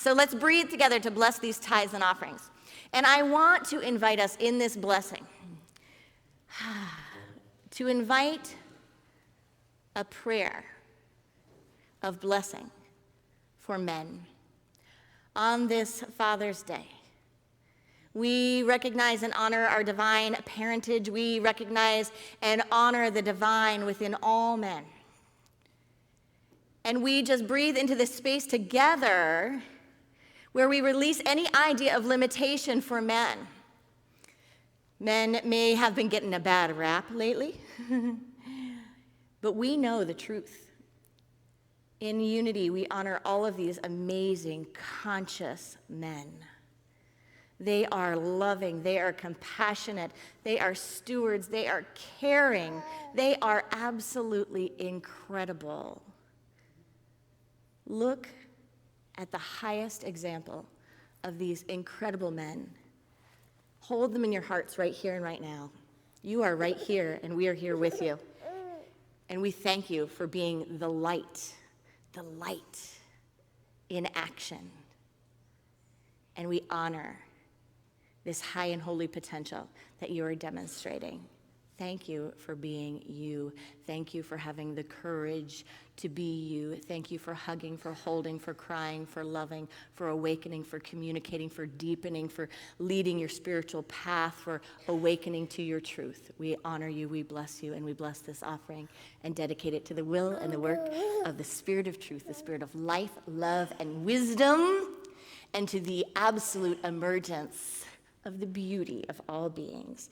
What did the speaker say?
So let's breathe together to bless these tithes and offerings. And I want to invite us in this blessing to invite a prayer of blessing for men on this Father's Day. We recognize and honor our divine parentage. We recognize and honor the divine within all men. And we just breathe into this space together where we release any idea of limitation for men. Men may have been getting a bad rap lately, but we know the truth. In unity, we honor all of these amazing, conscious men. They are loving, they are compassionate, they are stewards, they are caring, they are absolutely incredible. Look at the highest example of these incredible men. Hold them in your hearts right here and right now. You are right here, and we are here with you. And we thank you for being the light in action. And we honor this high and holy potential that you are demonstrating. Thank you for being you. Thank you for having the courage to be you. Thank you for hugging, for holding, for crying, for loving, for awakening, for communicating, for deepening, for leading your spiritual path, for awakening to your truth. We honor you, we bless you, and we bless this offering and dedicate it to the will and the work of the Spirit of truth, the Spirit of life, love, and wisdom, and to the absolute emergence of the beauty of all beings.